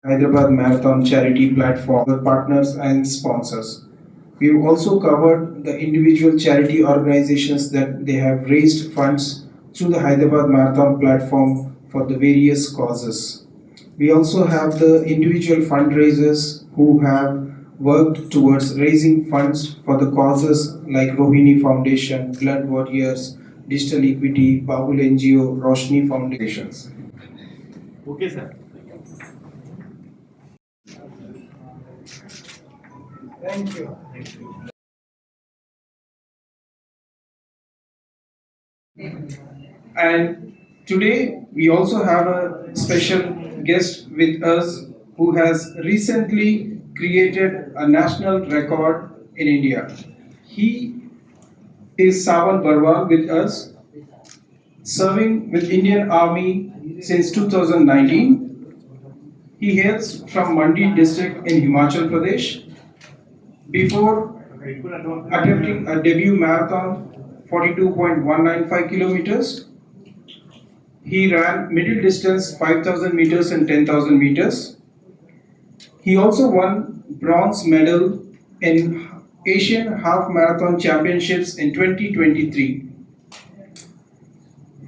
Hyderabad Marathon charity platform for partners and sponsors. We've also covered the individual charity organizations that they have raised funds through the Hyderabad Marathon platform for the various causes. We also have the individual fundraisers who have worked towards raising funds for the causes like Rohini Foundation, Blood Warriors, Digital Equity, Babul NGO, Roshni Foundations. Okay, sir. Thank you. And today we also have a special guest with us who has recently created a national record in India. He is Sawan Barwal with us, serving with Indian Army since 2019. He hails from Mandi district in Himachal Pradesh. Before attempting a debut marathon, 42.195 kilometers, he ran middle distance 5,000 meters and 10,000 meters. He also won bronze medal in Asian Half Marathon Championships in 2023.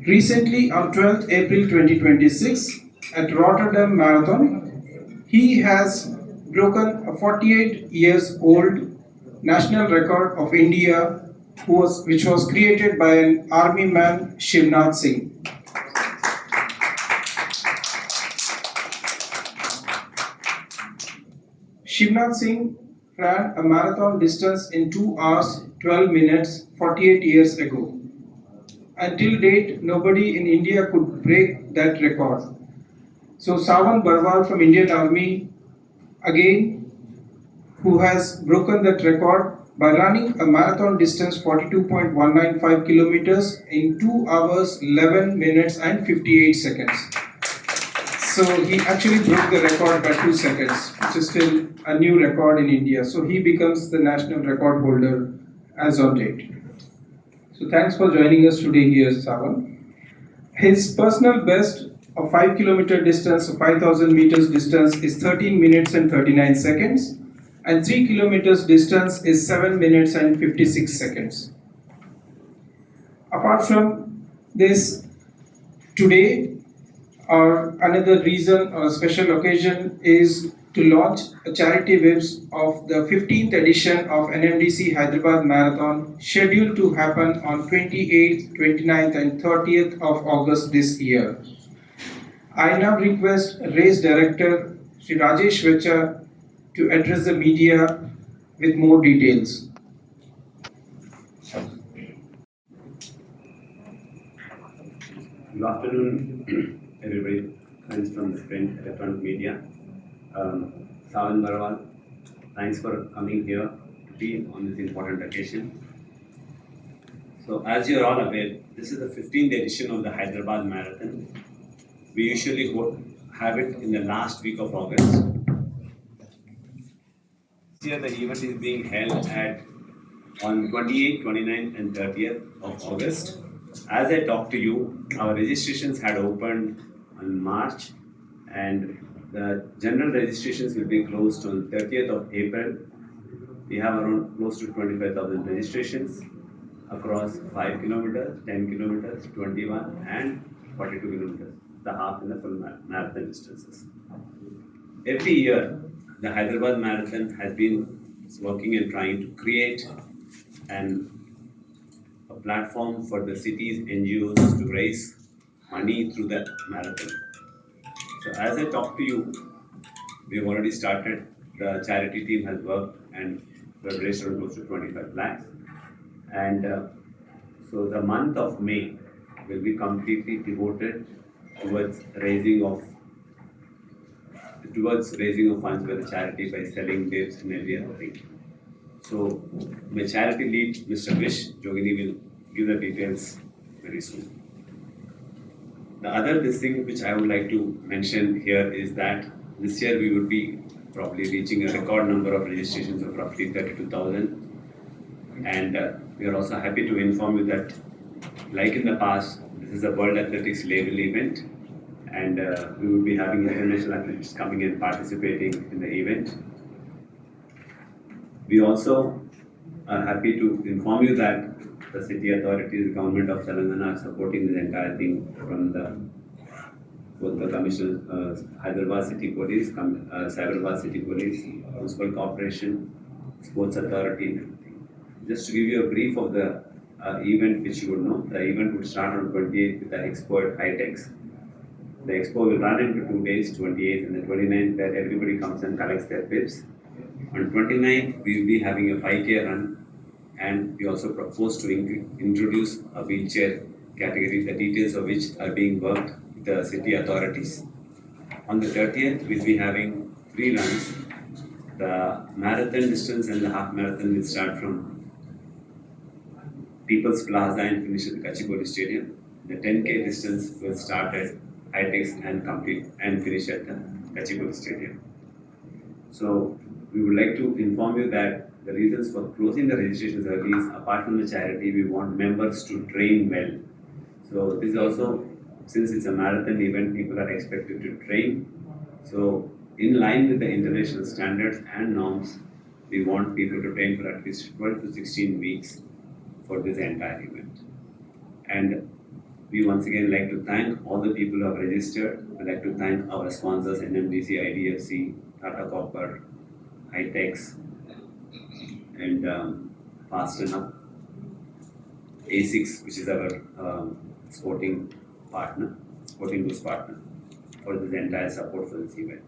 Recently, on 12th April 2026, at Rotterdam Marathon, he has broken a 48 years old national record of India, which was created by an army man, Shivnath Singh. Shivnath Singh ran a marathon distance in 2 hours, 12 minutes 48 years ago. Until date, nobody in India could break that record. So Sawan Barwal from Indian Army, again, who has broken that record by running a marathon distance 42.195 kilometers in 2 hours, 11 minutes and 58 seconds. So he actually broke the record by 2 seconds, which is still a new record in India. So he becomes the national record holder as on date. So thanks for joining us today here, Sawan. His personal best of 5 kilometer distance, 5,000 meters distance is 13 minutes and 39 seconds, and 3 kilometers distance is 7 minutes and 56 seconds. Apart from this, today, or another reason or a special occasion is to launch a charity Bibs of the 15th edition of NMDC Hyderabad Marathon, scheduled to happen on 28th, 29th and 30th of August this year. I now request Race Director Sri Rajesh Vecha to address the media with more details. Good afternoon, everybody. Friends from the print electronic media. Sawan Barwal, thanks for coming here to be on this important occasion. So, as you are all aware, this is the 15th edition of the Hyderabad Marathon. We usually have it in the last week of August. This year, the event is being held on 28th, 29th, and 30th of August. As I talk to you, our registrations had opened on March, and the general registrations will be closed on 30th of April. We have around close to 25,000 registrations across 5 kilometers, 10 kilometers, 21 and 42 kilometers, the half and the full marathon distances. Every year, the Hyderabad Marathon has been working and trying to create a platform for the city's NGOs to raise money through the marathon. So as I talk to you, we've already started. The charity team has worked and we've raised around close to 25 lakhs. And so the month of May will be completely devoted towards raising of funds for the charity by selling Bibs and every other thing. So my charity lead, Mr. Vish Jogini, will give the details very soon. The other thing which I would like to mention here is that this year we would be probably reaching a record number of registrations of roughly 32,000. And we are also happy to inform you that, like in the past, this is a World Athletics label event, and we will be having international athletes coming and participating in the event. We also are happy to inform you that the city authorities, the government of Telangana are supporting this entire thing from both the commission, Hyderabad City Police, Cyberabad City Police, Municipal Corporation, Sports Authority, and everything. Just to give you a brief of the event, which you would know, the event would start on 28th with the expo at Hightex. The expo will run into 2 days, 28th and the 29th, where everybody comes and collects their Bibs. On 29th, we will be having a 5K run, and we also propose to introduce a wheelchair category, the details of which are being worked with the city authorities. On the 30th, we'll be having 3 runs. The marathon distance and the half marathon will start from People's Plaza and finish at the Kachipoli Stadium. The 10K distance will start at Hightex and complete and finish at the Kachipoli Stadium. So we would like to inform you that the reasons for closing the registrations early is, apart from the charity, we want members to train well. So this is also, since it's a marathon event, people are expected to train. So in line with the international standards and norms, we want people to train for at least 12 to 16 weeks for this entire event. And we once again like to thank all the people who have registered. We'd like to thank our sponsors, NMDC, IDFC, Tata Copper, Hightex, and Fast Enough, A6, which is our sporting goods partner, for this entire support for this event.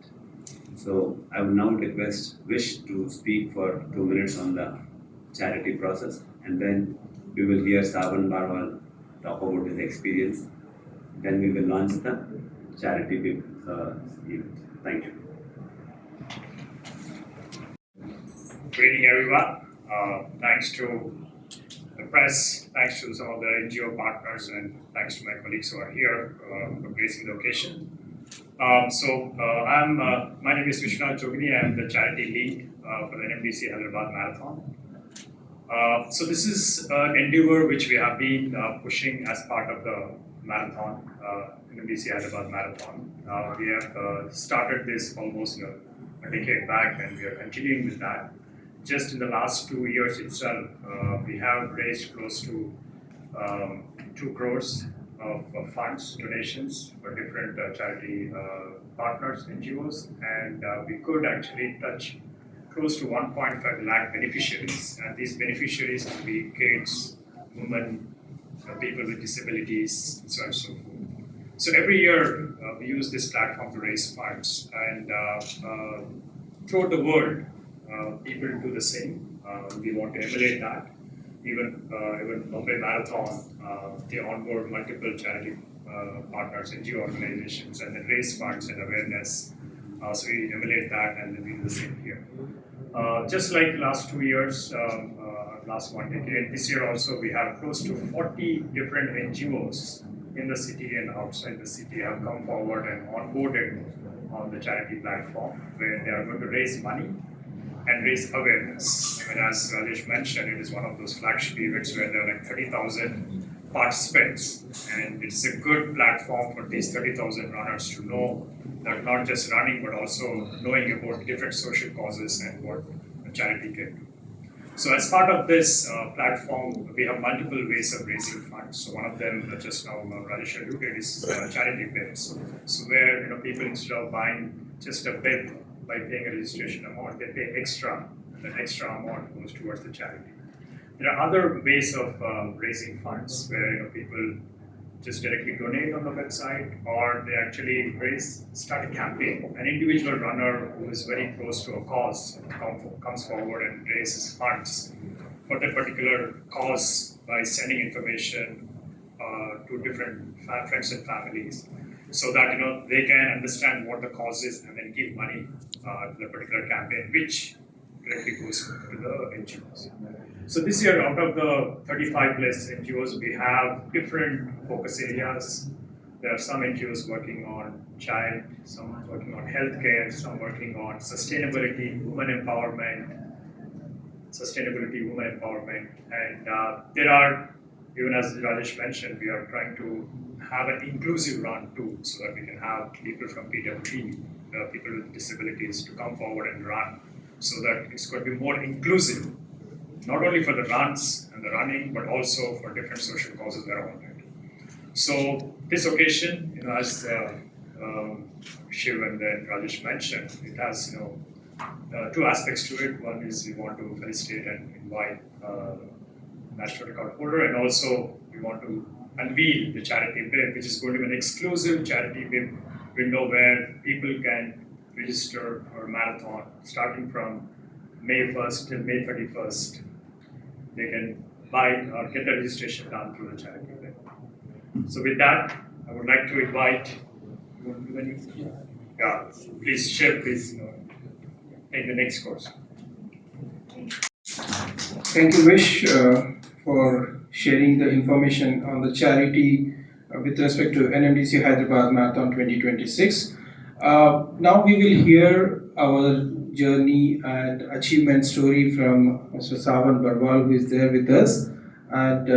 So I would now request Vish to speak for 2 minutes on the charity process, and then we will hear Savan Barwal talk about his experience. Then we will launch the charity event. Thank you. Good evening, everyone. Thanks to the press, thanks to some of the NGO partners, and thanks to my colleagues who are here for gracing the occasion. My name is Vishwanath Jogini. I am the charity lead for the NMDC Hyderabad Marathon. So this is an endeavor which we have been pushing as part of the marathon, NMDC Hyderabad Marathon. We have started this almost a decade back, and we are continuing with that. Just in the last 2 years itself, we have raised close to 2 crores of funds, donations for different charity partners, NGOs, and we could actually touch close to 1.5 lakh beneficiaries. And these beneficiaries could be kids, women, people with disabilities, and so on and so forth. So every year, we use this platform to raise funds, and throughout the world, people do the same. We want to emulate that. Even Mumbai Marathon, they onboard multiple charity partners, NGO organizations, and then raise funds and awareness. So we emulate that, and then we do the same here. Just like last 2 years, last 1 decade, this year also we have close to 40 different NGOs in the city and outside the city have come forward and onboarded on the charity platform, where they are going to raise money and raise awareness. And as Rajesh mentioned, it is one of those flagship events where there are like 30,000 participants, and it's a good platform for these 30,000 runners to know that not just running, but also knowing about different social causes and what a charity can do. So as part of this platform, we have multiple ways of raising funds. So one of them that just now Rajesh alluded is charity bibs. So where people, instead of buying just a bib by paying a registration amount, they pay extra, and that extra amount goes towards the charity. There are other ways of raising funds where people just directly donate on the website, or they actually start a campaign. An individual runner who is very close to a cause comes forward and raises funds for that particular cause by sending information to different friends and families, so that they can understand what the cause is and then give money to the particular campaign, which directly goes to the NGOs. So this year, out of the 35 plus NGOs, we have different focus areas. There are some NGOs working on child, some working on healthcare, some working on sustainability, women empowerment, and there are, even as Rajesh mentioned, we are trying to have an inclusive run too, so that we can have people from PWD, people with disabilities, to come forward and run, so that it's going to be more inclusive, not only for the runs and the running, but also for different social causes around it. So this occasion, as Shiv and then Rajesh mentioned, it has two aspects to it. One is we want to felicitate and invite national record holder, and also we want to unveil the charity bib, which is going to be an exclusive charity bib window where people can register for a marathon starting from May 1st till May 31st. They can buy or get the registration done through the charity bib. So with that, I would like to invite. You want to do anything? Yeah, please, Shiv, please take the next course. Thank you, Vish, for sharing the information on the charity with respect to NMDC Hyderabad Marathon 2026. Now we will hear our journey and achievement story from Mr. Savan Barwal, who is there with us. And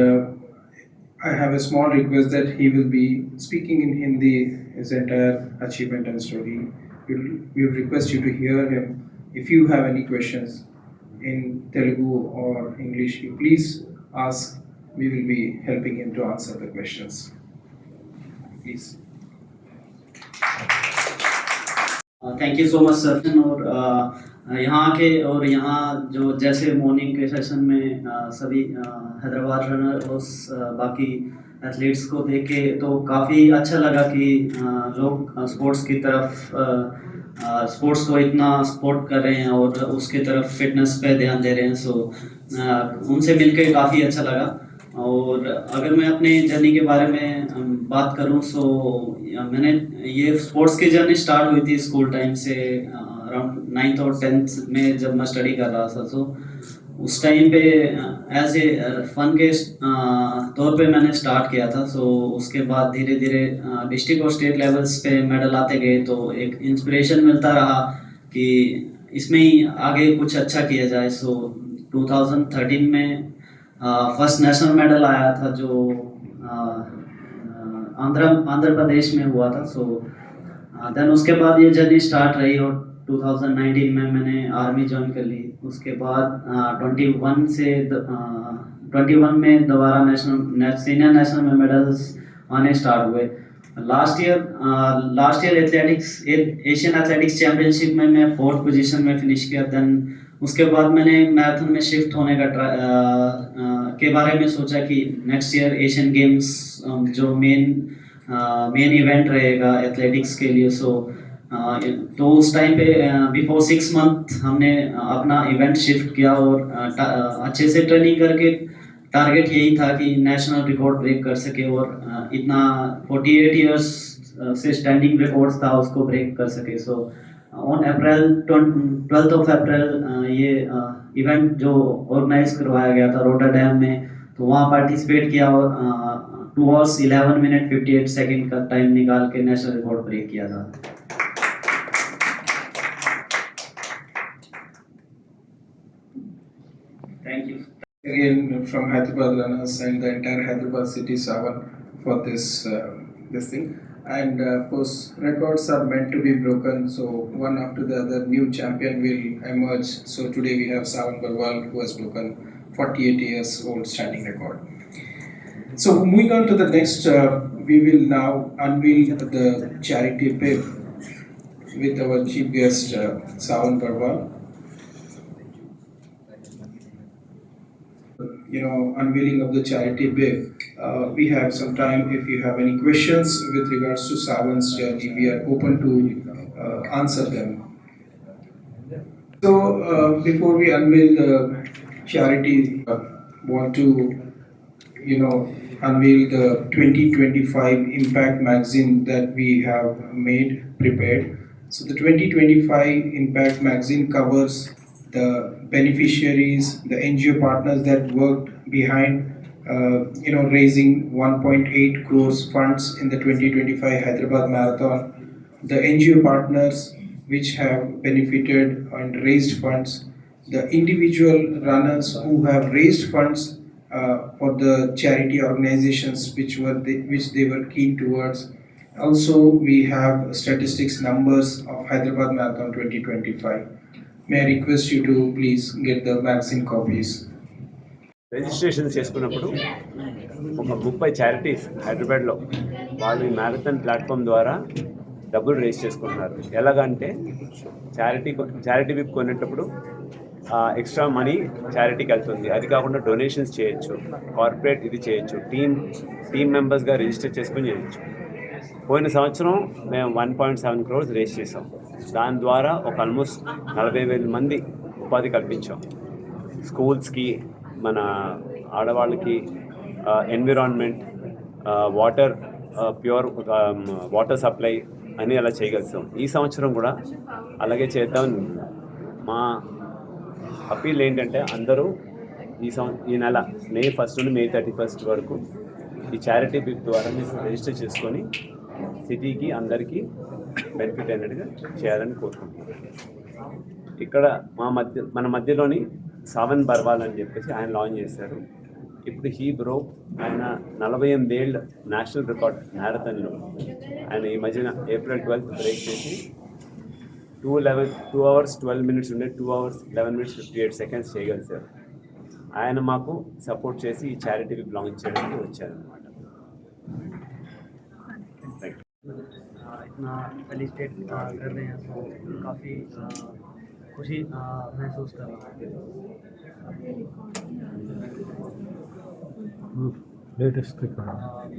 I have a small request that he will be speaking in Hindi his entire achievement and story. We will request you to hear him. If you have any questions in Telugu or English, you please ask. We will be helping him to answer the questions. Please. Thank you so much sir. और यहाँ के और यहाँ जो जैसे morning के session में सभी हैदराबाद रनर और बाकी एथलीट्स को देख के तो काफ़ी अच्छा लगा कि लोग स्पोर्ट्स की तरफ स्पोर्ट्स को इतना सपोर्ट कर रहे हैं और उसकी तरफ फिटनेस पे ध्यान दे रहे हैं। सो उनसे मिलकर काफ़ी अच्छा लगा। और अगर मैं अपने जर्नी के बारे में बात करूं सो मैंने ये स्पोर्ट्स की जर्नी स्टार्ट हुई थी स्कूल टाइम से, अराउंड 9th और 10th में जब मैं स्टडी कर रहा था। सो उस टाइम पे एज ए फन के तौर पे मैंने स्टार्ट किया था। सो उसके बाद धीरे धीरे डिस्ट्रिक्ट और स्टेट लेवल्स पे मेडल आते गए, तो एक इंस्पिरेशन मिलता रहा कि इसमें ही आगे कुछ अच्छा किया जाए। सो 2013 में फर्स्ट नेशनल मेडल आया था जो आंध्र प्रदेश में हुआ था। सो देन उसके बाद ये जर्नी स्टार्ट रही और 2019 में मैंने आर्मी ज्वाइन कर ली। उसके बाद 21 में दोबारा सीनियर नेशनल में मेडल्स आने स्टार्ट हुए। Last year Asian athletics championship में मैं 4th पोजीशन में फिनिश किया। देन उसके बाद मैंने मैराथन में शिफ्ट होने के बारे में सोचा कि नेक्स्ट ईयर एशियन गेम्स जो मेन इवेंट रहेगा एथलेटिक्स के लिए। सो तो उस टाइम पे बिफोर 6 मंथ हमने अपना इवेंट शिफ्ट किया और अच्छे से ट्रेनिंग करके टारगेट यही था कि नेशनल रिकॉर्ड ब्रेक कर सके और इतना 48 इयर्स से स्टैंडिंग रिकॉर्ड्स था उसको ब्रेक कर सके। So on April 12th of April ये इवेंट जो ऑर्गेनाइज करवाया गया था रोटरडैम में, तो वहाँ पार्टिसिपेट किया और 2 hours 11 minute 58 सेकेंड का टाइम निकाल के नेशनल रिकॉर्ड ब्रेक किया था। Thank you Again from Hyderabad runners and the entire Hyderabad city, Savan, for this thing. And of course, records are meant to be broken, so one after the other new champion will emerge. So today we have Savan Barwal, who has broken 48 years old standing record. So moving on to the next, we will now unveil the charity bib with our chief guest Savan Barwal. Unveiling of the charity bib. We have some time. If you have any questions with regards to Savan's journey, we are open to answer them. So before we unveil the charity, want to unveil the 2025 impact magazine that we have prepared. So the 2025 impact magazine covers the beneficiaries, the NGO partners that worked behind raising 1.8 crores funds in the 2025 Hyderabad Marathon, the NGO partners which have benefited and raised funds, the individual runners who have raised funds for the charity organizations which they were keen towards. Also, we have statistics numbers of Hyderabad Marathon 2025. May I request you to please get the magazine copies. Registration చేసుకున్నప్పుడు ఒక 30 charities హైదరాబాద్లో వాళ్ళు ఈ marathon platform ద్వారా డబ్బులు race చేసుకుంటున్నారు. ఎలాగంటే charity whip కొనేటప్పుడు ఎక్స్ట్రా మనీ చారిటీకి వెళ్తుంది. అది కాకుండా డొనేషన్స్ చేయొచ్చు, కార్పొరేట్ ఇది చేయొచ్చు, టీమ్ మెంబర్స్గా రిజిస్టర్ చేసుకొని చేయొచ్చు. పోయిన సంవత్సరం మేము 1.7 crores రేస్ చేసాం. దాని ద్వారా ఒక ఆల్మోస్ట్ 40,000 మంది ఉపాధి కల్పించాం. స్కూల్స్కి, మన ఆడవాళ్ళకి, environment, water, pure water supply అని అలా చేయగలుగుతాం. ఈ సంవత్సరం కూడా అలాగే చేద్దాం. మా అపీల్ ఏంటంటే అందరూ ఈ నెల May 1st నుండి May 31st వరకు ఈ చారిటీ బిప్ ద్వారా మీరు రిజిస్టర్ చేసుకొని సిటీకి అందరికీ బెనిఫిట్ అయినట్టుగా చేయాలని కోరుకుంటున్నాను. ఇక్కడ మన మధ్యలోని సావన్ బర్వాల్ అని చెప్పేసి ఆయన లాంచ్ చేశారు. ఇప్పుడు ఆయన 48 ఏళ్ళ నేషనల్ రికార్డ్ మ్యారథాన్లో ఆయన ఈ మధ్యన April 12th బ్రేక్ చేసి 2 hours 12 minutes ఉండే 2 hours 11 minutes 58 seconds చేయగలిగారు. ఆయన మాకు సపోర్ట్ చేసి ఈ చారిటీకి లాంచ్ చేయడానికి వచ్చారనమాట. इतना फेलिसिटेट कर रहे हैं तो काफ़ी खुशी महसूस कर रहा हूँ।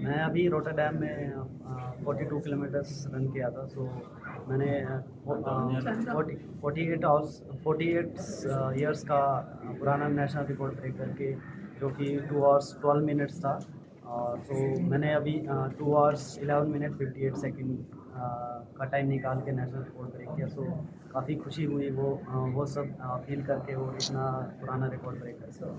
मैं अभी रोटरडैम में 42 किलोमीटर्स रन किया था। सो मैंने 48 ईयर्स का पुराना नेशनल रिकॉर्ड ब्रेक करके, जो कि 2 hours 12 minutes था। सो मैंने अभी 2 hours 11 minutes 58 seconds का टाइम निकाल के नेशनल रिकॉर्ड ब्रेक किया। सो काफ़ी खुशी हुई वो सब फील करके और इतना पुराना रिकॉर्ड ब्रेक कर सका।